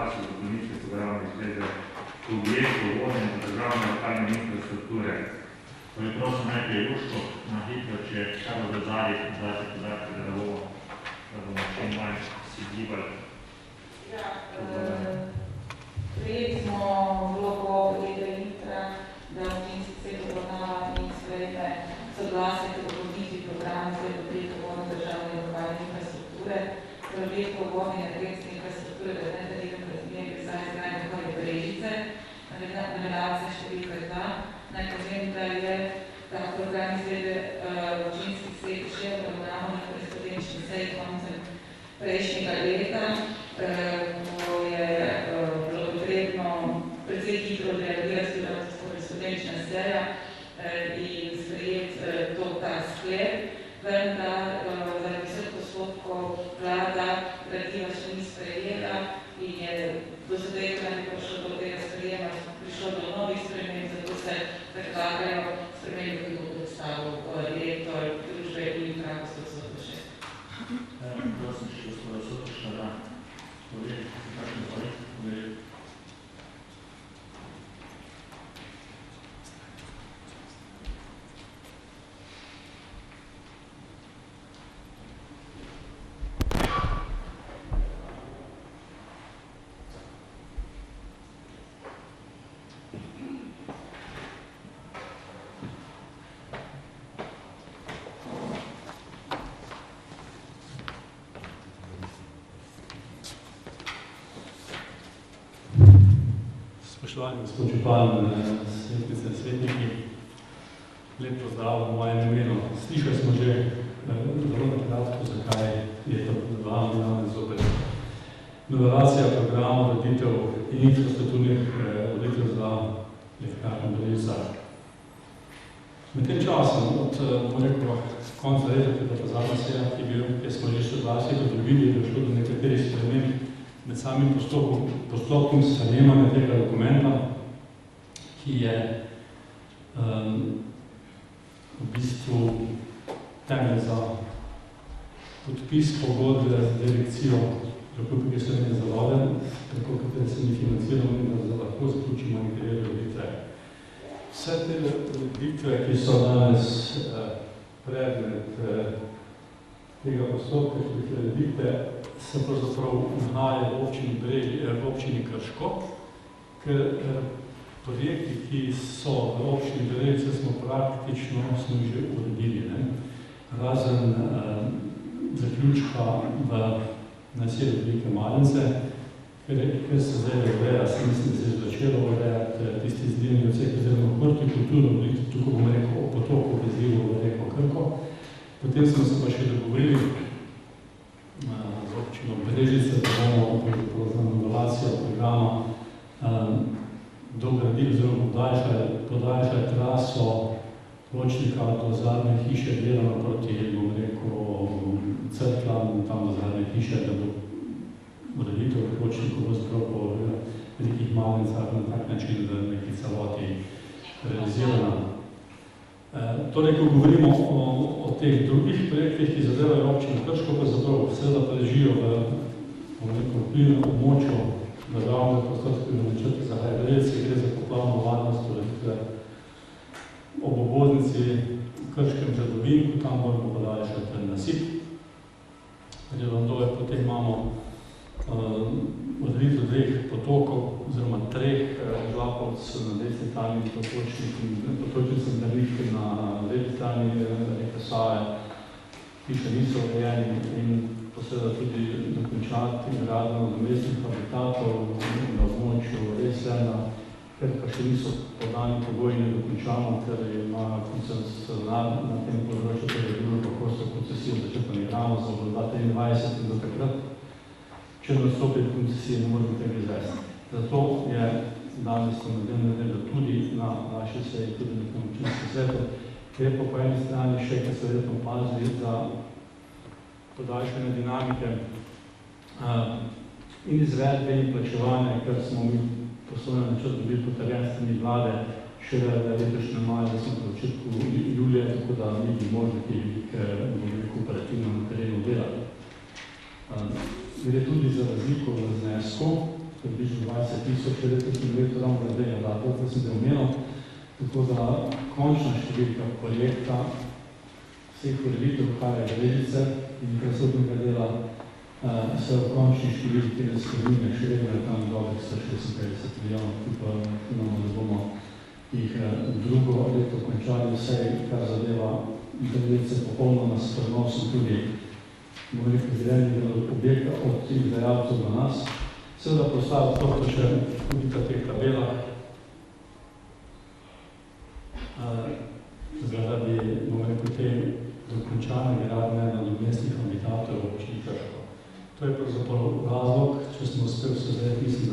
vaše dopolnitve programe izglede objektov vodne in državne lokalne infrastrukture. Torej, prosim najprej Ruško, na hitro, če kar v zadnji dajte podatke, da bomo čim manj si gibali. Ja, prejeli smo vlogo podjetja Intra, da občinski svet obravnava in sprejme soglasje k dopolnitvi programa za objektov vodne državne in lokalne infrastrukture, objektov vodne in energetske infrastrukture, da ne delim razmijem, ki saj izgradnje okolje Brežice, numeracija številka 2. Naj povem, da je ta program izvede občinski svet še obravnaval na korespondenčni seji koncem prejšnjega leta, ko je bilo potrebno precej hitro odreagirati na korespondenčna seja in sprejeti ta sklep, vendar zaradi vseh postopkov vlada gradiva še ni sprejela in je do sedaj, ko ne prišlo do tega sprejema, prišlo do novih sprememb, zato se predlagajo spremembe, ki bo predstavil direktor družbe Intra, gospod Sotošek. Prosim, še gospoda Sotoša, da povedi, kakšne povedi. Spoštovani gospod župan, svetnice, svetniki, lep pozdrav v mojem imenu. Slišali smo že zelo na kratko, zakaj je to predvajanje zopet novelacija programa ureditev in infrastrukturnih ureditev za Lekarno Brežica. Med tem časom, od konca leta, ki je bila zadnja seja, kjer smo že soglasje dobili, da je šlo do nekaterih sprememb med samim postopkom sprejemanja tega dokumenta, ki je v bistvu temelj za podpis pogodbe z direkcijo Republike Slovenije za vode, preko katere se mi financiramo in da lahko zaključimo nekatere ureditve. Vse te ureditve, ki so danes predmet tega postopka, ki te ureditve, se pravzaprav vnaje v občini Krško, ker projekti, ki so v občini Brežice, smo praktično že uredili. Razen zaključka v naselju Velike Malence, ker se zdaj ureja, se mislim, da se je začelo urejati tisti izdelni odsek oziroma hortikulturno ureditev, tukaj bomo rekel o potoku vezivo v reko Krko. Potem smo se pa še dogovorili z občino Brežice, da bomo za novelacijo programa dogradili oziroma podaljšali traso pločnika do zadnje hiše, gledano proti, bom rekel, Cerklam, tam do zadnje hiše, da bo ureditev pločnikov vzprav po velikih Malencah na tak način v neki celoti realizirana. Torej, ko govorimo o teh drugih projektih, ki zadevajo občino Krško, pa zapravo seveda pa ležijo v vplivnem območju državnega prostorskega načrta za Brežice, gre za poplavno varnost, ureditve ob obvoznici Krškem Žadovinku, tam moramo podaljšati nasip. Redondove, potem imamo ureditev dveh potokov, oziroma treh žlapovc na desni strani potočnicem Brnike na levi strani reke Save, ki še niso urejeni in posebej tudi dokončati gradnjo nadomestnih habitatov na območju Reslena, ker pa še niso podani pogoji, ne dokončamo, ker ima koncesionar na tem področju, ker je bilo prosto koncesijo začrtani ravno za 2023 in do takrat, če ne vstopi koncesije, ne moramo tega izvesti. Zato je danes na dnevnem redu tudi na naši seji, tudi na občinskem svetu, ker je pa po eni strani še, kar se verjetno opazi, za podaljšanje dinamike in izvedbe in plačevanja, ker smo mi poslovni načrt dobili potrjen s strani vlade šele v letošnjem maju, da smo v začetku julija, tako da ni bi možnosti operativno na terenu delati. Gre tudi za razliko v znesku, približno 20.000 električnih metrov gradbenja radov, da sem ga omenil. Tako da končna številka projekta vseh ureditev, kar je železnice in infrastrukturnega dela, se v končni številki ne spreminja, še vedno je tam dobrih 156 milijonov, ki pa imamo, da bomo jih drugo leto končali vse, kar zadeva železnice popolnoma s prenosom tudi zelenih objekta od izdajalcev do nas. Seveda postavlja to še tudi v teh tabelah, zaradi te dokončane gradnje nadomestnih habitatorov v občini Krško. To je pravzaprav razlog, če smo uspeli se zdaj, mislim,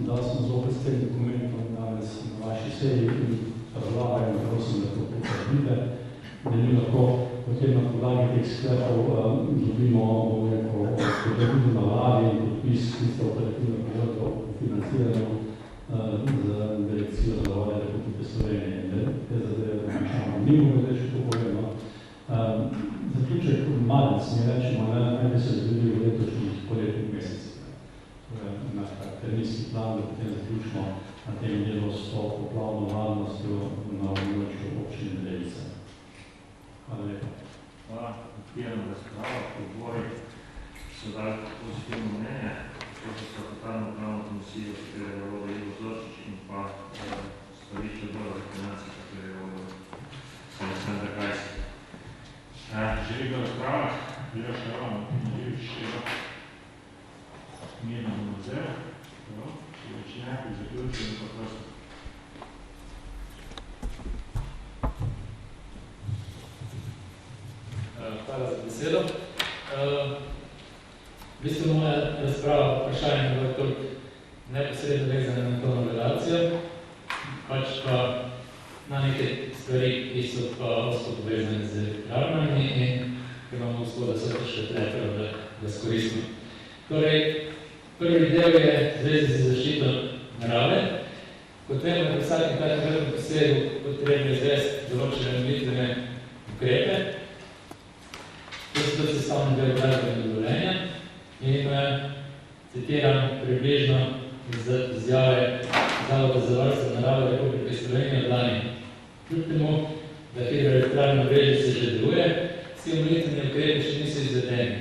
da smo zopet s tem dokumentom danes na vaši seji in razlagajo, prosim, da to potrebite, da mi lahko potem na podlagi teh sklepov dobimo tudi na vladi in podpis tiste operativne pogodbe o financiranju z Direkcijo za vode Republike Slovenije. Te zadeve dokončamo. Mimo glede še to povedano. Zaključek malec mi rečemo, naj bi se zgodili v letošnjih poletnih mesecih. To je naš karakteristik plan, da potem zaključimo na tem delu s to poplavno varnostjo na območju občine Levice. Hvala lepa. Hvala. Odpiram razpravo. Odbori so dali pozitivno mnenje. To so statutarno pravno komisijo, katero je vodil Ivo Zorčič in pa stališče odbora za finance, katero je vodil Aleksandar Gajs. Želi ga razpravljati? Želiš Ravno, Želiš Ševa? Mirno bomo vzel. Če več nekaj zaključujem, pa prosim. Hvala za besedo. V bistvu moja razprava vprašanja je bila toliko neposredno vezana na to novelacijo, pač pa na neke stvari, ki so pa osko povezane z elektrarnami in ki imamo gospoda so še tlepero, da skoristimo. Torej, prvi del je zvezi z zaščito narave. Kot vemo, da vsakim takšnem posegu potrebno izvesti določene omilitvene ukrepe. To so to sestavni del gradbenega dovoljenja in citiram približno iz izjave Zavoda za varstvo narave Republike Slovenije od lani. Kljub temu, da hidroelektrarno mreže se že deluje, vsi omilitveni ukrepi še niso izvedeni.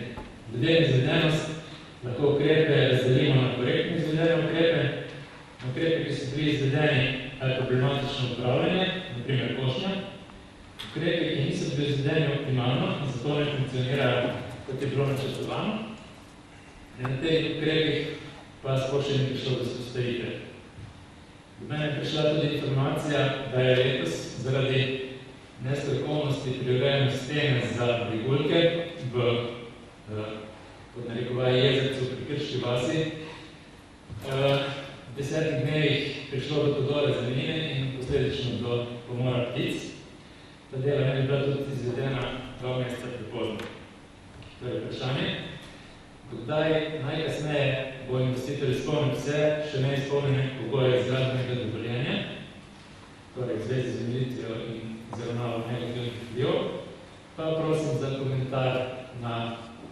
Glede na izvedenost lahko ukrepe razdelimo na korektno izvedene ukrepe, na ukrepe, ki so bili izvedeni ali problematično upravljanje, naprimer košnja, ukrepe, ki niso bili izvedeni optimalno in zato ne funkcionirajo, kot je bilo načrtovano, in na teh ukrepih pa sploh še ni prišlo do vzpostavitve. Do mene je prišla tudi informacija, da je letos zaradi nestrokovnosti pri urejanju stene za brigulke v pod narekovaj jezercu pri Krški vasi v 10 dnevih prišlo do podore zelenine in posledično do pomora ptic. Ta dela ne bi bila tudi izvedena 2 meseca prepozno. To je vprašanje. Kdaj najkasneje bo investitor izpolnil vse še neizpolnjene pogoje izgradbenega dovoljenja, torej v zvezi z omilitvijo in izravnavo negativnih vplivov, pa prosim za komentar na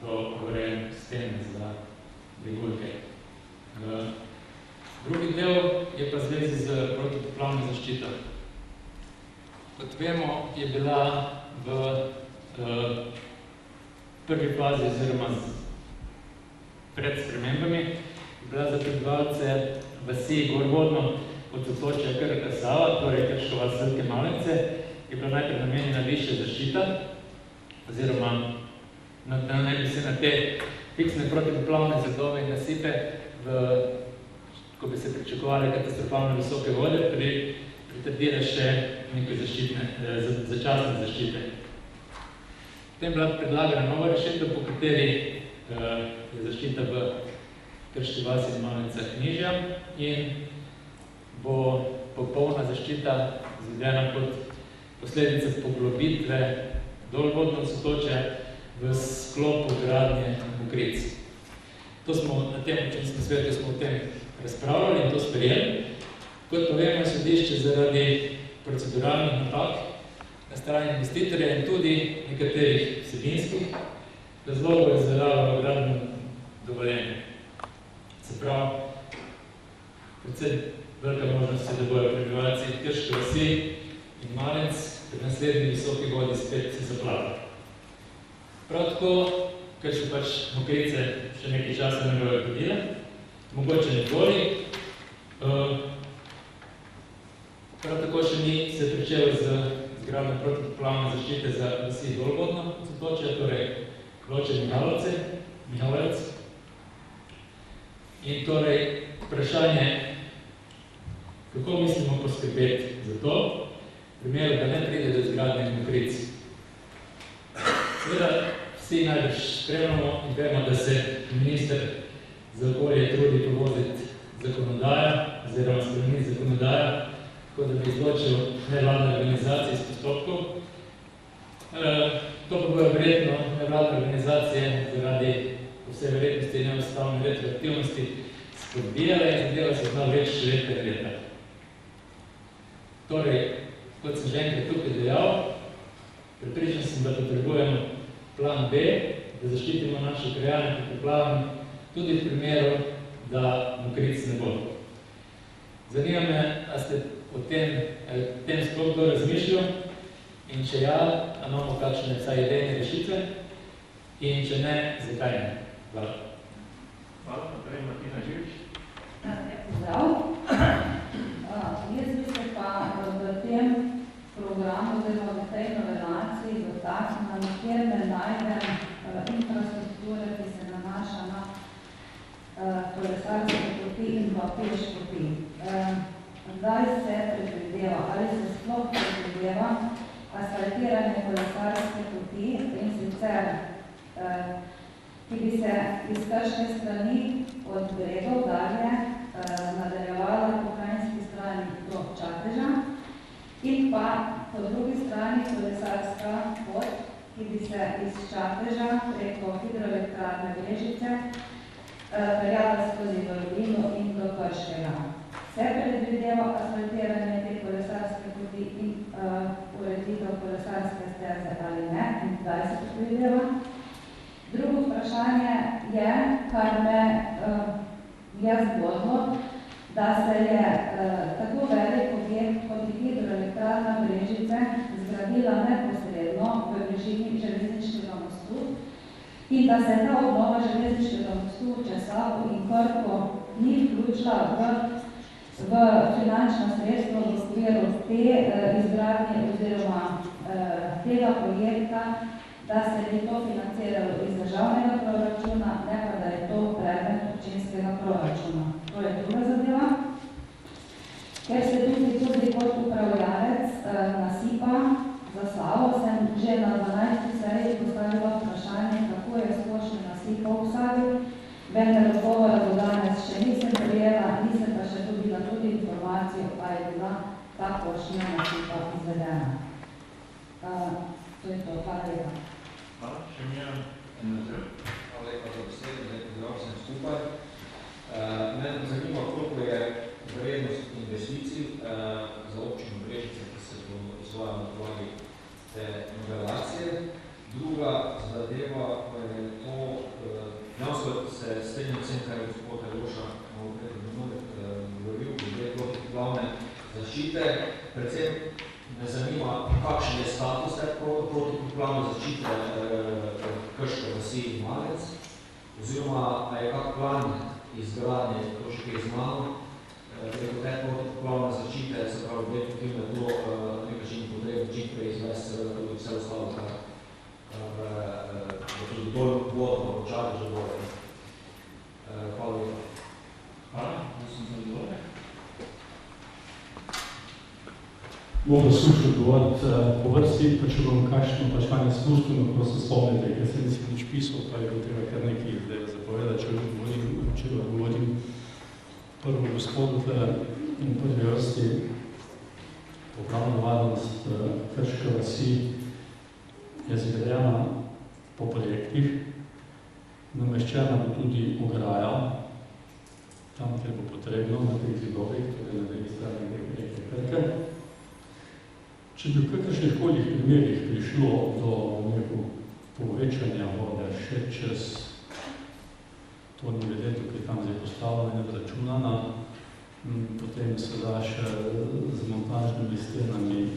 to urejanje stene za brigulke. Drugi del je pa zvezi z protipoplavno zaščito. Kot vemo, je bila v prvi fazi oziroma pred spremembami bila za prebivalce vasi gorvodno od otočja Krka Sava, torej Krško vas Velike Malence, je bila najprej namenjena višja zaščita, oziroma naj bi se na te fiksne protipoplavne zidove in nasipe, ko bi se pričakovali katastrofalno visoke vode, pritrdile še nekaj začasne zaščite. Potem je bila predlagana nova rešitev, po kateri je zaščita v Krški vasi in Malnicah nižja in bo popolna zaščita izvedena kot posledica poglobitve dolvodno sotočja v sklopu gradnje Mokric. To smo na tem občinskem svetu smo o tem razpravljali in to sprejeli. Kot povemo, sodišče zaradi proceduralnih napak na strani investitorja in tudi nekaterih vsebinskih razlogov je izdalo gradbeno dovoljenje. Se pravi, predvsem velika možnost, da bojo prebivalci Krške vasi in Malenc pri naslednji visoki vodi spet zaplavili. Prav tako, ker se pač Mokrice še nekaj časa ne bojo hodile, mogoče nikoli, prav tako še ni se pričel z izgradnjo protipoplavne zaščite za vasi Dolgodno Sotočja, torej Kloče Mihalovec. In torej vprašanje, kako mislimo poskrbeti za to, v primeru, da ne pride do izgradnje Mokric. Seveda vsi najbrž spremljamo in vemo, da se minister za okolje trudi povoziti zakonodajo, oziroma spremeniti zakonodajo, tako da bi izločil nevladne organizacije iz postopkov. To pa bojo verjetno nevladne organizacije zaradi vse verjetnosti in neustavne retroaktivnosti spodbijale in zadeva se zna več leta. Torej, kot sem že enkrat tukaj dejal, prepričan sem, da potrebujemo plan B, da zaščitimo naše krajane pred poplavami, tudi v primeru, da Mokric ne bo. Zanima me, a ste o tem sploh kdo razmišljal in če ja, a imamo kakšne vsaj idejne rešitve in če ne, zakaj ne? Hvala. Hvala, naprej Martina Živič. Pozdrav. Jaz bi se pa v tem programu, oziroma v tej novelaciji dotaknila, kjer ne najdem infrastrukture, ki se nanaša na kolesarske poti in pa peš poti. Zdaj se predvideva, ali se sploh predvideva asfaltiranje kolesarske poti in sicer, ki bi se iz Krške strani od Bregov dalje nadaljevala po krajinski strani do Čateža in pa po drugi strani kolesarska pot, ki bi se iz Čateža preko hidroelektrarne Brežice peljala skozi Vrbino in do Krškega. Se predvideva asfaltiranje te kolesarske poti in ureditev kolesarske steze ali ne, in kdaj se predvideva. Drugo vprašanje je, kar me je zgodilo, da se je tako velik objekt kot je hidroelektrarna Brežice zgradila neposredno v bližini železniškega mostu in da se ta obnova železniškega mostu v Česavu in Krko ni vključila v finančno sredstvo v okviru te izgradnje oziroma tega projekta, da se bi to financiralo iz državnega proračuna, ne pa da je to predmet občinskega proračuna. To je druga zadeva. Ker se tudi kot upravljalec nasipa za Slavo, sem že na 12. seji postavila vprašanje, kako je splošni nasip v Savi, vendar odgovora do danes še nisem prijela, nisem pa še dobila tudi informacijo, pa je bila ta površina nasipa izvedena. To je to, hvala lepa. Hvala, še Miran Nazev. Hvala lepa za besedo, da je pozdrav vsem skupaj. Mene zanima, koliko je vrednost investicij za občino Brežice, ki se bo izvajala na podlagi te novelacije. Druga zadeva pa je to, dejansko se strinjam vsem, kar je gospod Aljoša malo pred govoril, glede protipoplavne zaščite. Predvsem me zanima, kakšen je status te protipoplavne zaščite Krške vasi in Malenc, oziroma a je kak plan izgradnje, to še kaj znano, preko te protipoplavne zaščite, se pravi, definitivno je to nekaj potrebno čim prej izvesti, seveda tudi vse ostalo, kar tudi bolj vodno počati že bolj. Hvala lepa. Hvala, mislim za odgovore. Mogo skušati govoriti po vrsti, pa če bom kakšno vprašanje spustilo, ko se spomnite, ker se nisem nič pisal, pa je treba kar nekaj zdaj zapovedati, če govorim prvo gospod in prvi vrsti upravna varnost Krške vasi je zgrajena po projektih, nameščena bo tudi ograja, tam, kjer bo potrebno, na teh zidovih, torej na drugi strani reke Krke. Če bi v kakršnih primerih prišlo do povečanja vode še čez to nivedeto, ki je tam zdaj postavljena in razračunana, Potem seveda še z montažnimi stenami,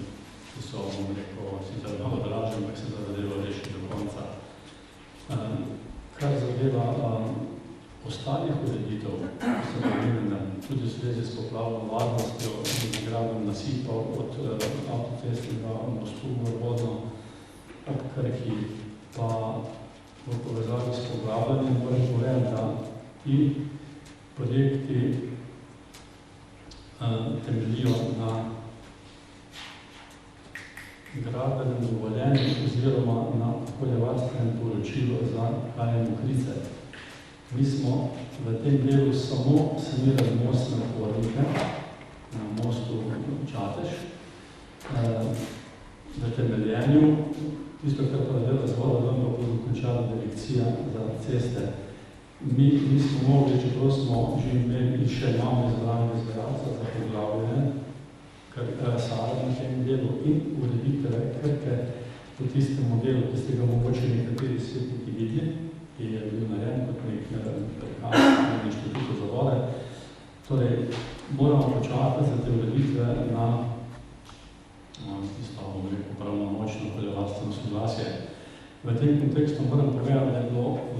ki so, bom rekel, sicer malo dražje, ampak se zadevo reši do konca. Kar zadeva ostalih ureditev, ki so pomembne, tudi v zvezi s poplavno varnostjo in gradom nasipov od avtocestnega mostu Gorvodno ob Krki, pa v povezavi s poglavanjem moram povedati, da ti projekti temeljijo na gradbenem dovoljenju oziroma na okoljevarstvenem poročilu za Krajine Mokrice. Mi smo v tem delu samo sanirali mostne tvornike na mostu Čatež. V temeljenju, tisto, kar pa dela zvoda, pa bo dokončala direkcija za ceste. Mi nismo mogli, čeprav smo že imeli še javno izbranje izvajalca za poglavljene, kar Sara na tem delu in ureditele Krke po tistem modelu, ki ste ga mogoče nekateri svetniki videli, ki je bil narejen kot nek prekaz na Inštitutu za vode. Torej, moramo počakati za te ureditve na tisto, bom rekel, pravnomočno okoljevarstveno soglasje. V tem kontekstu moram povedati, da je bilo v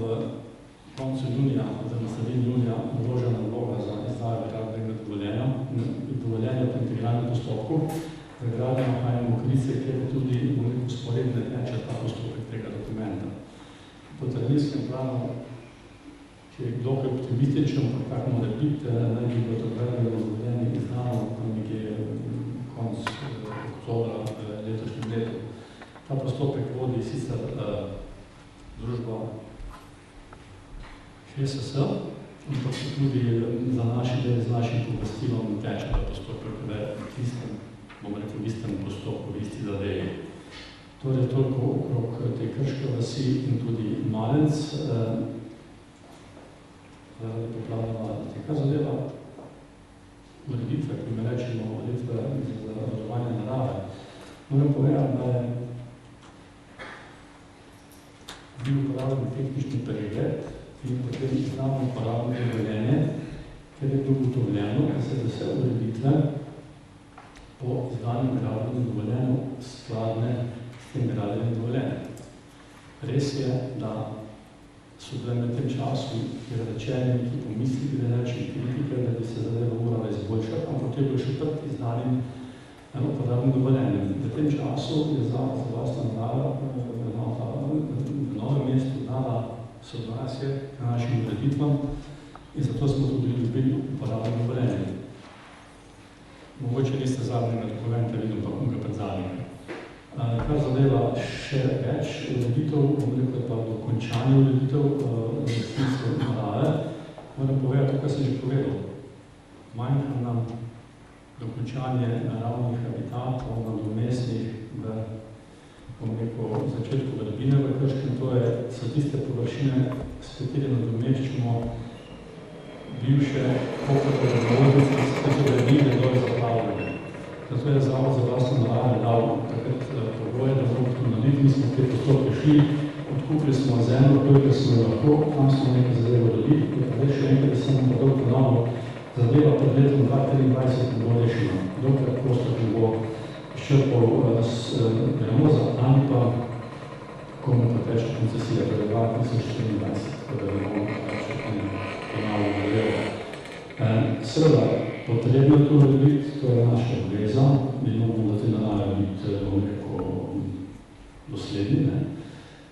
koncu junija, oziroma sredini junija, vložena vloga za izdajo gradbenega dovoljenja v integralnem postopku za gradnjo Krajine Mokrice, kjer je tudi vzporedno teče ta postopek tega dokumenta. Po terminskem planu, ki je dokaj optimističen, pa kak mora biti, naj bi bilo to gradbenega dovoljenja izdano nekje konc oktobra letošnjem letu. Ta postopek vodi sicer družba HSS, ampak se tudi za naši del z našim pooblastilom teče ta postopek v istem, bom rekel, v istem postopku, v isti zadevi. Torej, toliko okrog te Krške vasi in tudi Malenc, poplavne varnosti. Kar zadeva ureditve, ki me rečemo ureditve za varovanje narave, moram povedati, da je bil uporabljen tehnični pregled in potem izdano uporabno dovoljenje, ker je bilo ugotovljeno, da se vse ureditve po izdanem gradbenem dovoljenju skladne s tem gradbenim dovoljenjem. Res je, da so bile med tem času rečeni neki pomisliki, da reči kritike, da bi se zadeva morala izboljšati, ampak je bilo še pred izdanim uporabnim dovoljenjem. V tem času je za vlastno naravo v Novem mestu dala soglasje k našim ureditvam in zato smo tudi dobili uporabno dovoljenje. Mogoče niste zadnji na dokumente vidim, pa kunga pred zadnjega. Kar zadeva še več ureditev, bom rekel pa dokončanje ureditev v smislu narave, moram povedati, kar sem že povedal. Manjka nam dokončanje naravnih habitatov, nadomestnih v, bom rekel, začetku gradbine v Krškem, to so tiste površine, s katerimi nadomeščamo bivše pokratove zavodnice, ki so gradile dole zaplavljene. Zato je Zavod za vlastno narave dal takrat pogoje, da bomo obnovili, mi smo te postopke šli, odkupili smo zemljo, koliko smo jo lahko, tam smo nekaj zadevo dobili, in pa še enkrat, da sem pa dobro ponovno zadeva pred letom 2023 ne bo rešeno, dokler prostor ne bo izčrpal premoza, ali pa komu pa teče koncesija, torej 2024, tako da ne bomo še ponovno zadevo. Seveda, potrebno je to urediti, to je naša obveza, mi moramo da te narave biti, bom rekel, dosledni,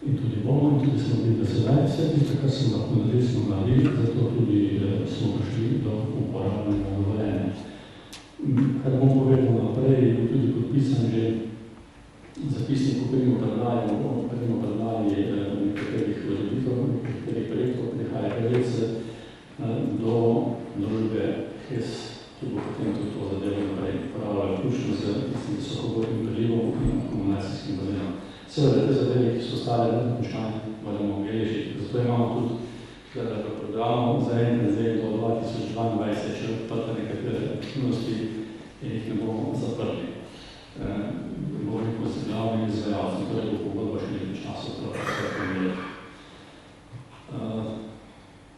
in tudi bomo, in tudi smo bili da sedaj, vse tisto, kar sem lahko naredili, smo naredili, zato tudi smo prišli do uporabnega dovoljenja. Kar bom povedal naprej, je tudi podpisan že zapisnik, ko primo predlaji nekaterih ureditev, nekaterih projektov, prihaja res do družbe HES, ki bo potem tudi to zadevo naprej upravljala, vključno z tistim visokovodnim prilivom in komunikacijskim bazenom. Seveda, te zadeve, ki so ostale nedokončane, moramo beležiti. Zato imamo tudi v programu za do 2022 še odprte nekatere aktivnosti in jih ne bomo zaprli. Govorimo z glavnimi izvajalci, torej bo pogodba še nekaj časa, to vse pomeriti.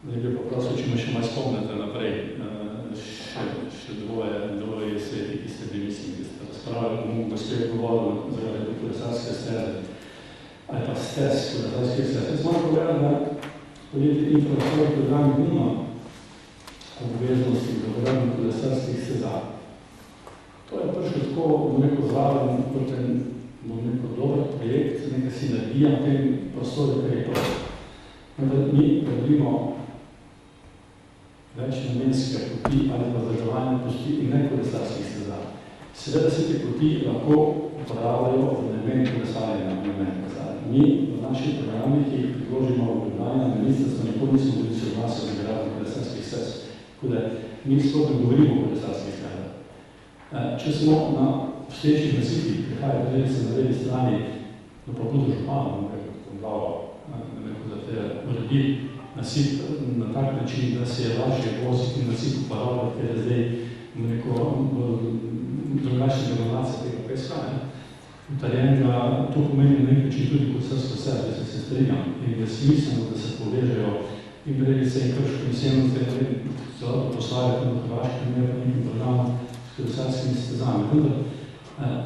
Zdaj bi poprosil, če me še malo spomnite naprej, še se je govorilo zaradi kolesarske steze ali pa stez kolesarskih stez. Jaz moram povedati, da podjetje infrastrukturni program nima obveznosti za gradnjo kolesarskih stezah. To je prišlo tako, bom rekel, zraven, kot en, bom rekel, dober projekt, neka sinergija v tem prostoru, kar je to. Vendar mi gradimo večnamenske poti ali pa vzdrževanje poti in ne kolesarskih stezah. Seveda se te poti lahko uporabljajo v namen kolesarjenja, namen kolesarjenja. Mi v naših programih, ki jih predložimo v Ljubljani, na ministrstvo nikoli nismo bili soglasili za gradnjo kolesarskih stez. Tako da mi sploh ne govorimo o kolesarskih stezah. Če smo na obstoječih nasipih, prihajajo železnice na levi strani, na pobudo župana, za te uredi nasip na tak način, da se je lažje voziti nasip uporabljati, ker je zdaj neko drugačne denominacije tega peska. Utarjenega, to pomeni na nek način tudi kolesarsko servis, da se strinjam in je smiselno, da se povežejo in Brežice in Krško in Semo, zdaj celo postavljajo tudi v Hrvaškem, ne pa nekim programom s kolesarskimi stezami. Vendar,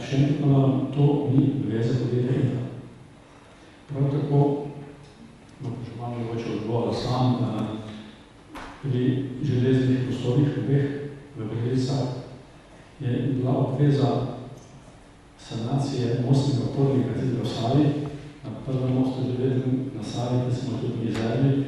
še enkrat, to ni veze podjetja Infra. Prav tako, že malo mogoče odgovora sam, pri železnih prostorih obeh v Brežicah je bila obveza sanacije mostnega opornika v Savi, na prvem mostu železnem na Savi, ki smo tudi izredili,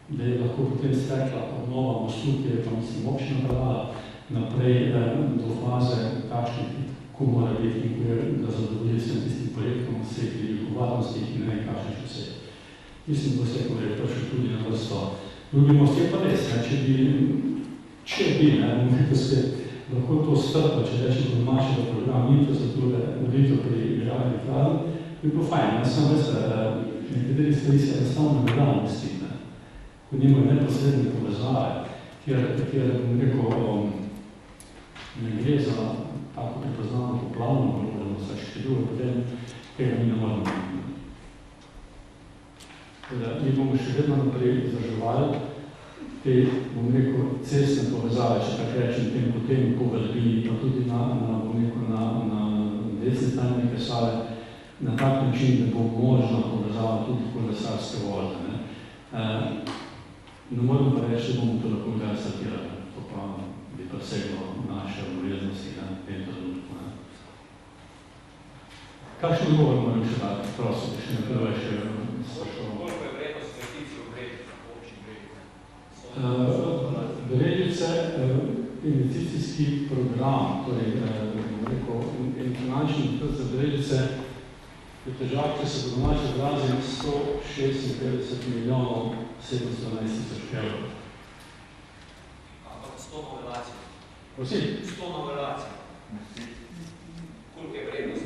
da je lahko potem stekla obnova mostu, ki je pa mislim občina pravila, naprej do faze takšnih, ko mora biti in ko je da zadovolji vsem tistim projektom, vseh varnostih in ne kakšnih še vse. Mislim, da vse, ko je prišel tudi na vrsto. Drugi most je pa res, če bi, lahko to strpa, če rečemo do našega programa infrastrukture, voditev pri državnih vlad, bi bilo fajn. Jaz sem res, nekateri stvari se enostavno ne da umestiti, ko nimajo neposredne povezave, kjer bom rekel, ne gre za tako prepoznano poplavno ogroženost, saj še drugo, potem tega mi ne moramo. Mi bomo še vedno naprej vzdrževali te, bom rekel, cestne povezave, če tako rečem, potem po Vrbini, pa tudi na desni strani neke Save, na tak način, da bo možna povezava tudi kolesarske vožnje. Ne morem pa reči, da bomo to lahko kdaj startirali, to pa bi pa seglo naše obveznosti v tem trenutku. Kakšen odgovor moram še dati? Prosim, še ne prve še sprašoval. Koliko je vrednost investicij v Brežice, v občini Brežice? Brežice, investicijski program, torej in finančni načrt za Brežice, je težak, če se bo domače izrazim 156 milijonov 711 tisoč evrov. Ampak 100 novelacijo. Prosim? 100 novelacijo. Koliko je vrednost?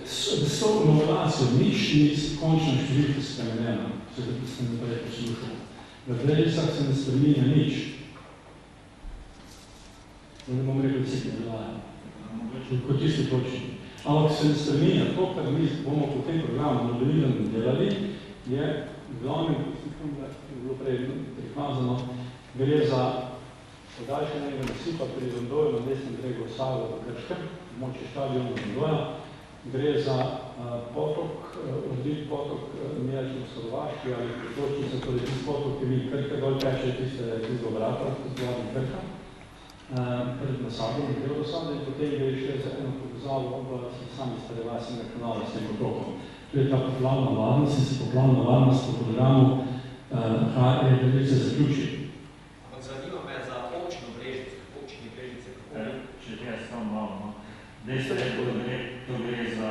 100 novelacijo, nič ni končna številka spremenjena, če sem naprej poslušal. V Brežicah se ne spremenja nič. Ne bom rekel, da se ne delajo. Kot tisti točni. Ampak se ne spremenja. To, kar mi bomo po tem programu modelirano delali, je glavnem, da je bilo prej prikazano, gre za podaljšanega nasipa pri Rondoju na desnem bregu Save v Krškem, moče stadiona Rondoja. Gre za potok, odlik potok Mijalično-Slovaški ali pritočnica, torej tisti potok, ki vi Krke dol teče, tiste obrata, z glavnim Krka, pred nasadom, del dosada in potem gre še za eno povezavo v sami Starevasnega kanala s tem potokom. To je ta poplavna varnost in se poplavna varnost po programu Brežice zaključi. Ampak zanima me za občino Brežice, občini Brežice, kako? Če jaz samo malo, dejstvo je, to gre za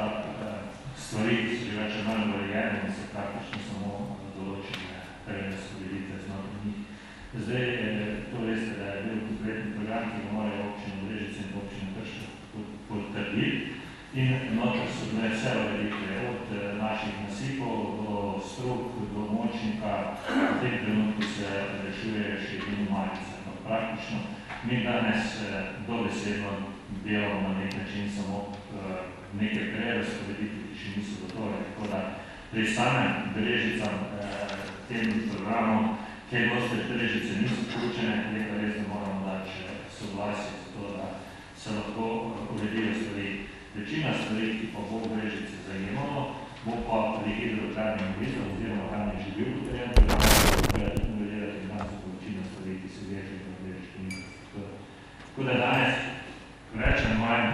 stvari, ki so že več manj urejene in se praktično samo določene prerasporeditve znotraj njih. Zdaj, to veste, da je bil konkretni program, ki ga morajo občine Brežice in občine Krško potrditi in noter so bile vse ureditve, od naših nasipov do strug, do močnika, v tem trenutku se rešuje še edino Marice. Praktično mi danes dobesedno delamo na nek način samo neke prerasporeditve, ki še niso gotove. Tako da pri samem Brežicam tem programom, kjer goste Brežice niso vključene, nekaj res ne moramo dati soglasje za to, da se lahko uredijo stvari. Večina stvari, Tako da danes več ali manj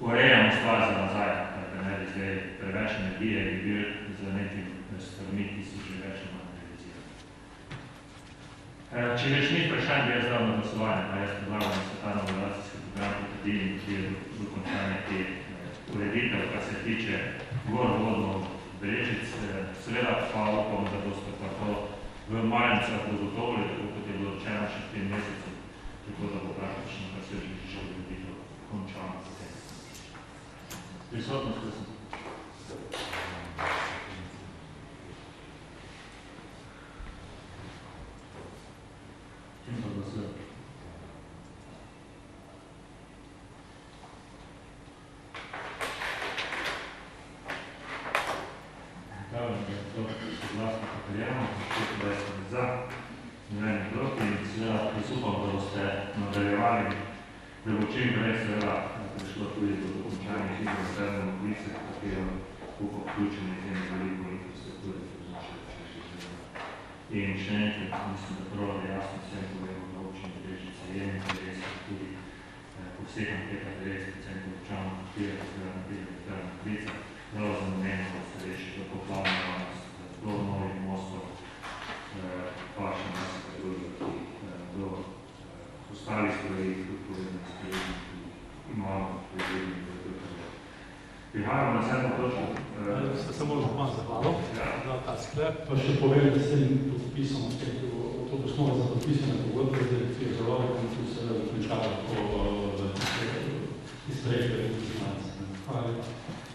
urejamo stvar za nazaj, da ne bi zdaj preveč energije bi bil za nekim stvarmi, ki so že več ali manj realizirali. Če več ni vprašanj, bi jaz dal na glasovanje, pa jaz predlagam, da se ta novelacijski program potrdi in pride do končanja te ureditev, kar se tiče gor-vodno Brežic. Seveda pa upam, da boste tako v Maljnicah zagotovili, tako kot je bilo rečeno še v tem mesecu, tako da bo praktično, kar se že ureditev končano. Prisotnost, da sem. Čim pa glasujem? Pravim, da je to soglasno potrjeno, da je za mnenje proti in seveda prisupam, da boste nadaljevali, da bo čim prej seveda prišlo tudi do dokončanja hidrotermalne okolice, ki je vključena v tem veliko infrastrukture. In še nekaj, mislim, da prav jasno vsem povemo, da občina Brežice je interes tudi po vseh anketah interes, predvsem po občanom podpira, seveda na hidrotermalne okolice, prav za namen, da se reši to poplavno varnost, zelo novih mostov, pa še nas predložiti do ostalih stvari, tudi povedano s predložiti, ki imamo predložiti v to. Prihajamo na 7. točko. Se samo malo zahvalo za ta sklep, pa še povem, da se podpisom, to osnovo za podpisane pogodbe z direkcijo za vode, ki se zaključava po izprejšnje. Hvala lepa.